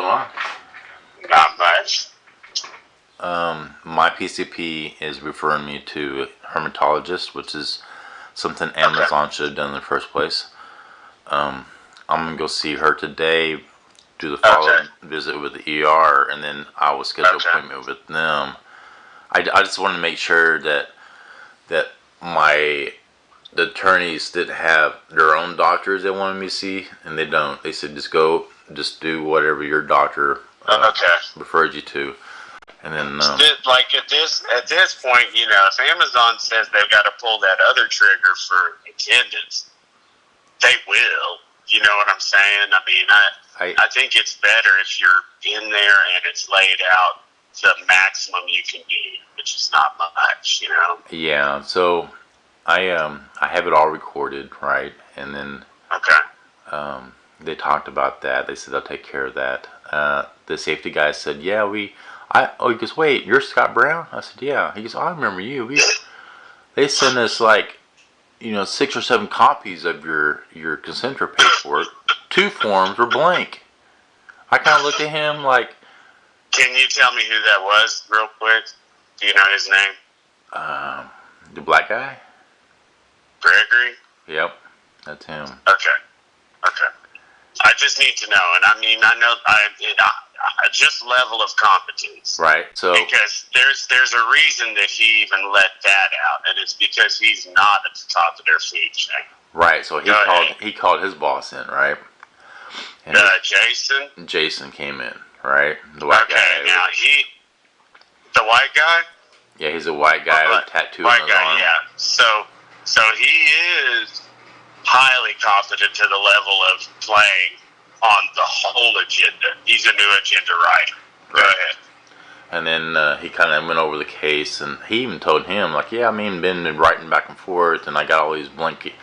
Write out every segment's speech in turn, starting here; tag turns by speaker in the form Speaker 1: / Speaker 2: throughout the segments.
Speaker 1: going on?
Speaker 2: Not much.
Speaker 1: My PCP is referring me to a hermatologist, which is something Amazon should have done in the first place. I'm gonna go see her today, do the follow-up visit with the ER, and then I will schedule an appointment with them. I just want to make sure that the attorneys that have their own doctors they wanted me to see, and they don't. They said just do whatever your doctor referred you to, and then
Speaker 2: like at this point, you know, if Amazon says they've got to pull that other trigger for attendance, they will. You know what I'm saying? I mean, I think it's better if you're in there and it's laid out the maximum you can do, which is not much, you know.
Speaker 1: Yeah. So I have it all recorded, right? And then they talked about that. They said they'll take care of that. The safety guy said, "Yeah, he goes, wait, you're Scott Brown?" I said, "Yeah." He goes, "I remember you. They sent us like, 6 or 7 copies of your Concentra paperwork. 2 forms were blank." I kind of looked at him like,
Speaker 2: "Can you tell me who that was, real quick? Do you know his name?"
Speaker 1: The black guy.
Speaker 2: Gregory.
Speaker 1: Yep, that's him.
Speaker 2: Okay. I just need to know, and I mean, I know just level of competence,
Speaker 1: right? So
Speaker 2: because there's a reason that he even let that out, and it's because he's not at the top of their food chain.
Speaker 1: Right. So he called his boss in, right? And Jason came in, right? The white guy.
Speaker 2: Now the white guy.
Speaker 1: Yeah, he's a white guy with a tattoo on his arm.
Speaker 2: Yeah. So he is highly confident to the level of playing on the whole agenda. He's a new agenda writer. Go ahead.
Speaker 1: And then he kind of went over the case, and he even told him, like, yeah, been writing back and forth, and I got all these blank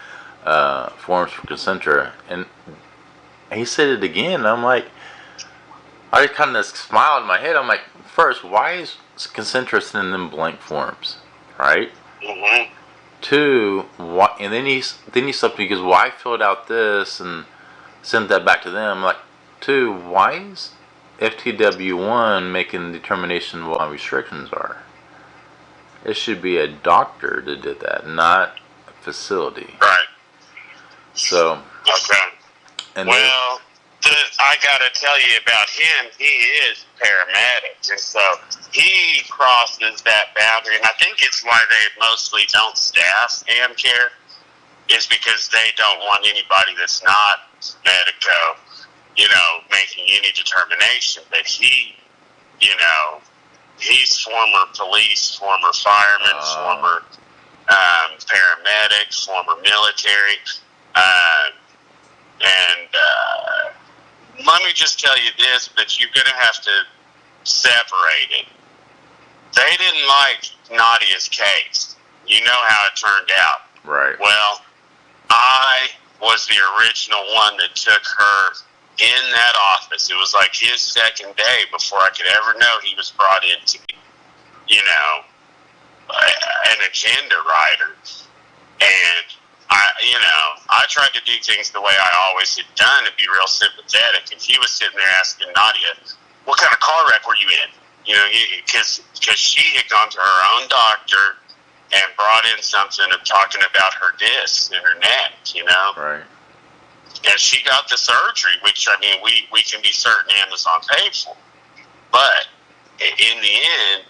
Speaker 1: forms for Concentra. And he said it again, and I'm like, I just kind of smiled in my head. I'm like, first, why is Concentra sending them blank forms, right?
Speaker 2: Mm-hmm.
Speaker 1: 2, why? And then he stopped me because, well, I filled out this and sent that back to them. I'm like, 2, why is FTW1 making the determination what my restrictions are? It should be a doctor that did that, not a facility.
Speaker 2: Right.
Speaker 1: So. And
Speaker 2: well, I gotta tell you about him. He is paramedic, and so he crosses that boundary. And I think it's why they mostly don't staff AmCare, is because they don't want anybody that's not medico, making any determination. But he, he's former police, former fireman, former paramedic, former military, and let me just tell you this, but you're going to have to separate it. They didn't like Nadia's case. You know how it turned out.
Speaker 1: Right.
Speaker 2: Well, I was the original one that took her in that office. It was like his second day before I could ever know he was brought in to be, an agenda writer. And I tried to do things the way I always had done and be real sympathetic. And he was sitting there asking Nadia, what kind of car wreck were you in? Because she had gone to her own doctor and brought in something of talking about her discs in her neck,
Speaker 1: Right.
Speaker 2: And she got the surgery, which, we can be certain Amazon paid for. But in the end,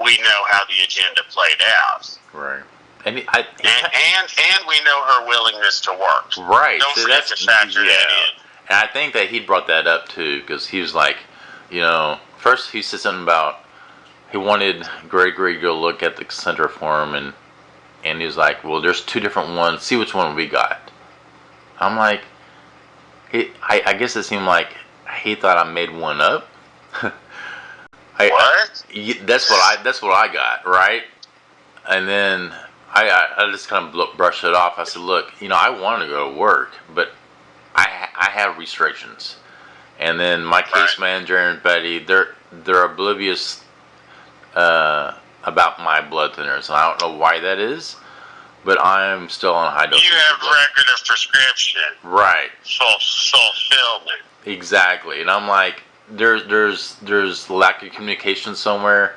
Speaker 2: we know how the agenda played out.
Speaker 1: Right. And we
Speaker 2: know her willingness to work.
Speaker 1: Right.
Speaker 2: Don't forget to factor that in.
Speaker 1: And I think that he brought that up too, because he was like, first he said something about he wanted Gregory to go look at the Concentra form, and he was like, well, there's 2 different ones. See which one we got. I'm like, I guess it seemed like he thought I made one up.
Speaker 2: What?
Speaker 1: That's what I got, right? And then I just kind of brushed it off. I said, look, I want to go to work, but I have restrictions. And then my case manager and Betty, they're oblivious about my blood thinners, and I don't know why that is, but I'm still on high dose.
Speaker 2: You have record of prescription.
Speaker 1: Right.
Speaker 2: Fulfillment.
Speaker 1: Exactly, and I'm like, there's lack of communication somewhere.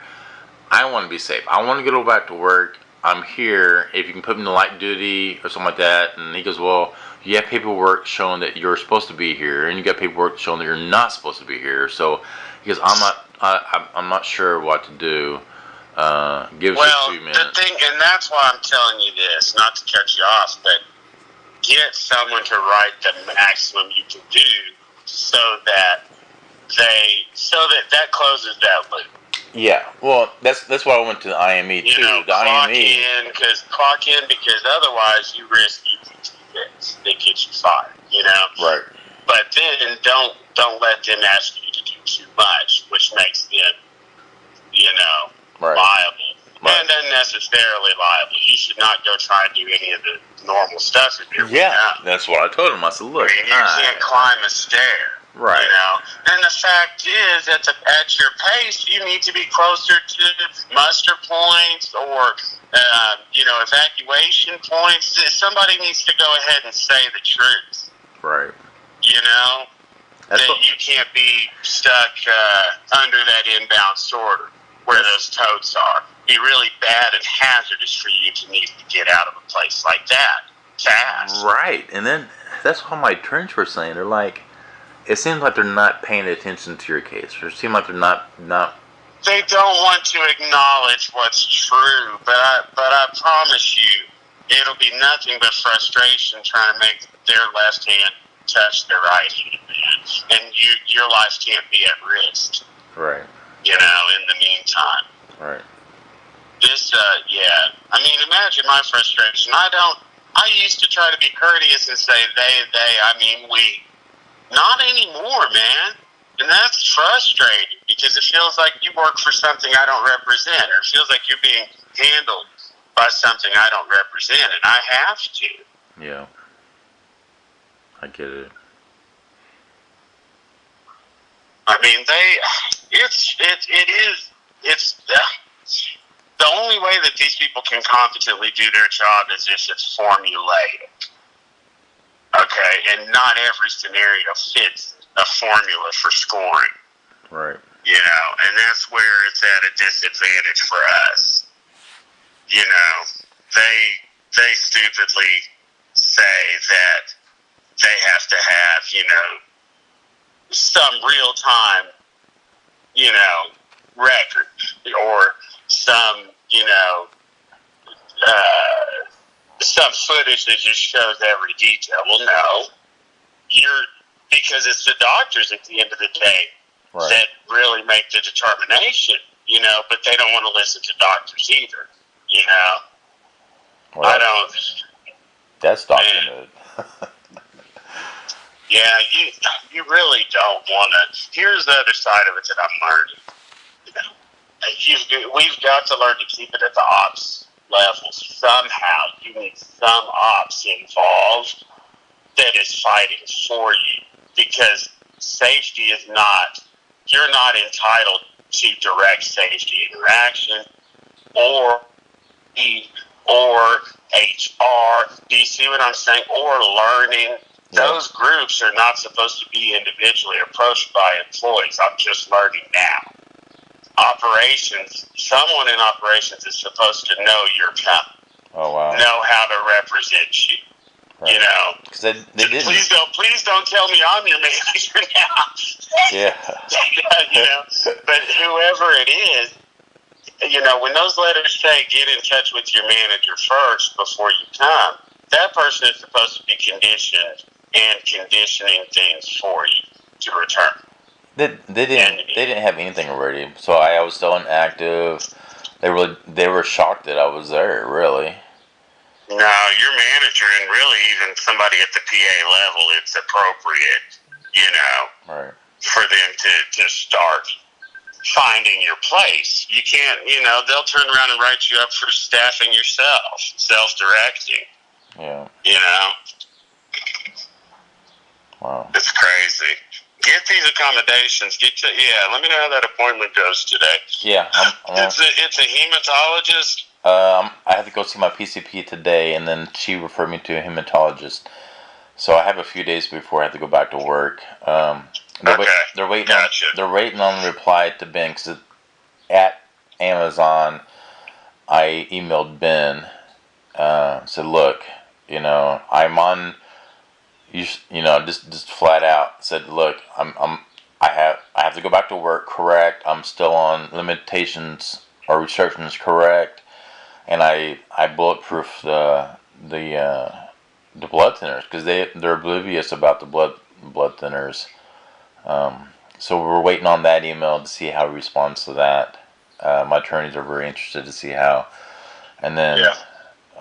Speaker 1: I want to be safe. I want to go back to work. I'm here. If you can put me in light duty or something like that. And he goes, well, you have paperwork showing that you're supposed to be here, and you got paperwork showing that you're not supposed to be here. So he goes, I'm not sure what to do. Give us just
Speaker 2: Well,
Speaker 1: 2
Speaker 2: the
Speaker 1: minutes.
Speaker 2: thing, and that's why I'm telling you this, not to cut you off, but get someone to write the maximum you can do so that that closes that loop.
Speaker 1: Yeah, well, that's why I went to the IME too.
Speaker 2: You know,
Speaker 1: The IME,
Speaker 2: clock in because otherwise you risk UPT hits that get you fired. You know,
Speaker 1: right?
Speaker 2: but then don't let them ask you to do too much, which makes them, you know,
Speaker 1: Right.
Speaker 2: liable.
Speaker 1: Right.
Speaker 2: And unnecessarily liable. You should not go try and do any of the normal stuff if you're
Speaker 1: that's what I told him. I said, look,
Speaker 2: I mean, you can't climb a stair.
Speaker 1: Right.
Speaker 2: You know? And the fact is, at your pace, you need to be closer to muster points or, you know, evacuation points. Somebody needs to go ahead and say the truth.
Speaker 1: Right.
Speaker 2: You know? You can't be stuck under that inbound sorter where those totes are. Be really bad and hazardous for you to need to get out of a place like that fast.
Speaker 1: Right. And then that's what my attorneys were saying. They're like, it seems like they're not paying attention to your case. It seems like they're not.
Speaker 2: They don't want to acknowledge what's true, but I promise you, it'll be nothing but frustration trying to make their left hand touch their right hand, man. And your life can't be at risk.
Speaker 1: Right.
Speaker 2: You know, in the meantime.
Speaker 1: Right.
Speaker 2: This, yeah. I mean, imagine my frustration. I used to try to be courteous and say they, I mean we. Not anymore, man. And that's frustrating because it feels like you work for something I don't represent, or it feels like you're being handled by something I don't represent, and I have to.
Speaker 1: Yeah. I get it.
Speaker 2: I mean, it's the only way that these people can competently do their job is if it's formulaic. Okay, and not every scenario fits a formula for scoring.
Speaker 1: Right.
Speaker 2: You know, and that's where it's at a disadvantage for us. You know, they stupidly say that they have to have, you know, some real time, you know, record or some, you know, some footage that just shows every detail. Well, no, because it's the doctors at the end of the day that really make the determination, you know, but they don't want to listen to doctors either, you know.
Speaker 1: Well,
Speaker 2: I don't.
Speaker 1: That's documented.
Speaker 2: Yeah, you really don't want to. Here's the other side of it that I'm learning. You know, we've got to learn to keep it at the ops level. Somehow, you need some ops involved that is fighting for you, because safety is not. You're not entitled to direct safety interaction or HR. Do you see what I'm saying? Or learning. Those groups are not supposed to be individually approached by employees. I'm just learning now. Operations, someone in operations is supposed to know you're coming.
Speaker 1: Oh, wow.
Speaker 2: Know how to represent you. Right. You know, please don't tell me I'm your manager now.
Speaker 1: Yeah.
Speaker 2: You know, but whoever it is, you know, when those letters say get in touch with your manager first before you come, that person is supposed to be conditioned and conditioning things for you to return.
Speaker 1: They didn't have anything ready, so I was still inactive. They were shocked that I was there. Really.
Speaker 2: No, your manager and really even somebody at the PA level, it's appropriate, you know,
Speaker 1: right,
Speaker 2: for them to start finding your place. You can't, you know, they'll turn around and write you up for staffing yourself, self-directing.
Speaker 1: Yeah.
Speaker 2: You know?
Speaker 1: Wow.
Speaker 2: It's crazy. Get these accommodations. Let me know how that appointment goes today.
Speaker 1: Yeah.
Speaker 2: It's a hematologist.
Speaker 1: I have to go see my PCP today, and then she referred me to a hematologist. So I have a few days before I have to go back to work. They're waiting
Speaker 2: Gotcha.
Speaker 1: they're waiting on the reply to Ben, because at Amazon I emailed Ben, said, look, I'm on, just flat out said, look, I have to go back to work, correct? I'm still on limitations or restrictions, correct? And I bulletproof the blood thinners, because they're oblivious about the blood thinners. So we're waiting on that email to see how he responds to that. My attorneys are very interested to see how. And then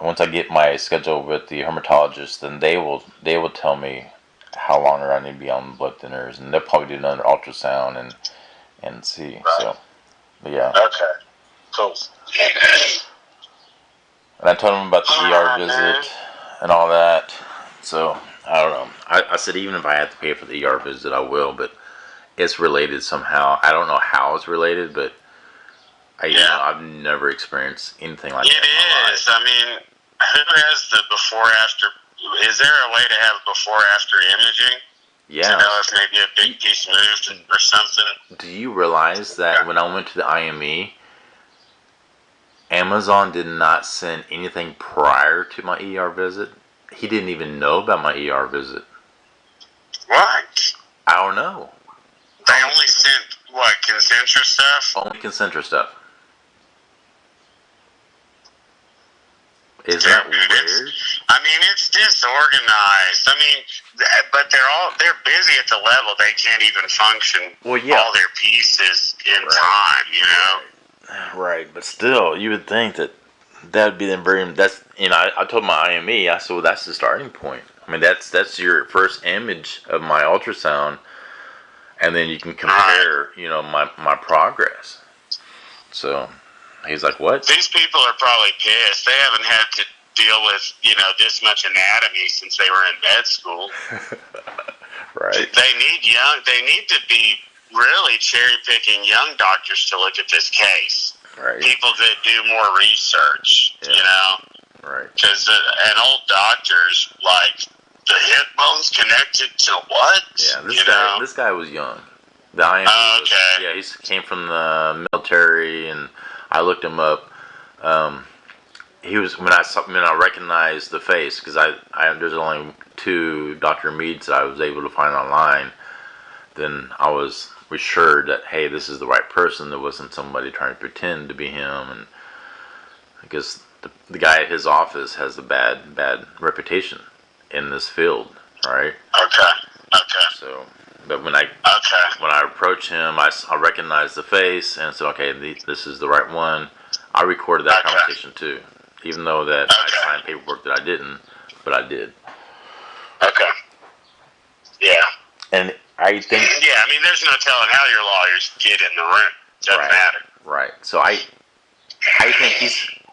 Speaker 1: once I get my schedule with the hermatologist, then they will tell me how longer I need to be on the blood thinners, and they'll probably do another ultrasound and see. Right. So, but yeah.
Speaker 2: Okay. Cool.
Speaker 1: And I told him about the ER visit and all that. So I don't know. I said even if I have to pay for the ER visit, I will. But it's related somehow. I don't know how it's related, but I've never experienced anything like that.
Speaker 2: It is. I mean, who has the before after? Is there a way to have before after imaging?
Speaker 1: Yeah.
Speaker 2: To know if maybe a big piece moved or something.
Speaker 1: Do you realize that when I went to the IME, Amazon did not send anything prior to my ER visit? He didn't even know about my ER visit.
Speaker 2: What?
Speaker 1: I don't know.
Speaker 2: They only sent, what, Concentra stuff?
Speaker 1: Only Concentra stuff. Is that weird?
Speaker 2: I mean, it's disorganized. I mean, but they're busy at the level they can't even function all their pieces in time,
Speaker 1: Right, but still, you would think that would be that's, I told my IME, I said, well, that's the starting point. I mean, that's your first image of my ultrasound, and then you can compare, my progress. So he's like, what?
Speaker 2: These people are probably pissed. They haven't had to deal with, this much anatomy since they were in med school.
Speaker 1: Right.
Speaker 2: They need to be really cherry picking young doctors to look at this case.
Speaker 1: Right.
Speaker 2: People that do more research,
Speaker 1: Right.
Speaker 2: Because an old doctor's like, the hip bone's connected to what?
Speaker 1: Yeah, this guy was young. The IME he came from the military, and I looked him up. He was when I recognized the face, because there's only 2 Dr. Meads that I was able to find online. Then I was assured that, hey, this is the right person. There wasn't somebody trying to pretend to be him, and because the guy at his office has a bad reputation in this field, right?
Speaker 2: Okay.
Speaker 1: So, but when I approached him, I recognized the face and said, okay, this is the right one. I recorded that conversation too, even though that I signed paperwork that I didn't, but I did.
Speaker 2: Okay. Yeah.
Speaker 1: And I think.
Speaker 2: Yeah, I mean, there's no telling how your lawyers get in the room. Doesn't matter.
Speaker 1: Right. So I think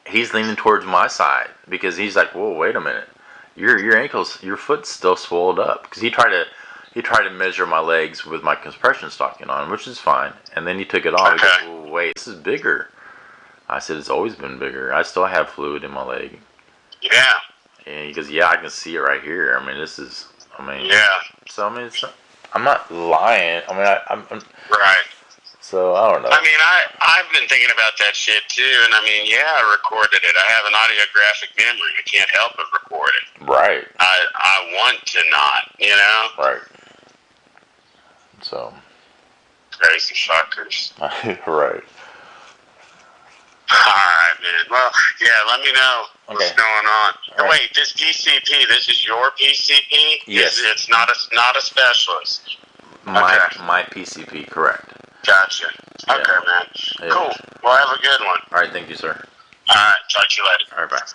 Speaker 1: he's leaning towards my side, because he's like, whoa, wait a minute, your ankles, your foot's still swelled up, because he tried to measure my legs with my compression stocking on, which is fine, and then he took it off. He goes, oh, wait, this is bigger. I said, it's always been bigger. I still have fluid in my leg.
Speaker 2: Yeah.
Speaker 1: And he goes, yeah, I can see it right here. I mean,
Speaker 2: yeah.
Speaker 1: So I mean, I'm not lying. I mean, I'm
Speaker 2: right.
Speaker 1: So I don't know.
Speaker 2: I mean, I've been thinking about that shit too, and I mean, yeah, I recorded it. I have an audiographic memory. I can't help but record it.
Speaker 1: Right.
Speaker 2: I want to not,
Speaker 1: Right. So.
Speaker 2: Crazy fuckers.
Speaker 1: Right.
Speaker 2: Alright, man. Well, yeah, let me know what's going on. Right. Wait, this PCP, this is your PCP?
Speaker 1: Yes.
Speaker 2: It's not a specialist.
Speaker 1: My PCP, correct.
Speaker 2: Gotcha. Okay, man. Yeah. Cool. Well, have a good one.
Speaker 1: Alright, thank you, sir.
Speaker 2: Alright, talk to you later.
Speaker 1: Alright, bye.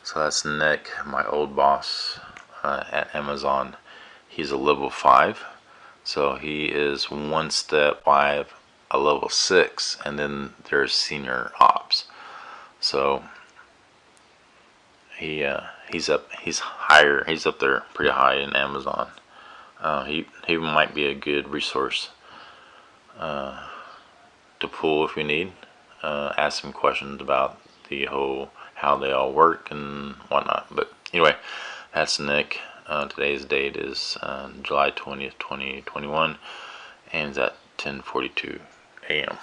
Speaker 1: So that's Nick, my old boss at Amazon. He's a level 5. So he is one step 5, a level 6, and then there's senior ops. So he's up there pretty high in Amazon. He might be a good resource to pull if we need. Ask some questions about the whole how they all work and whatnot. But anyway, that's Nick. Today's date is July 20th, 2021, and it's at 10:42 a.m.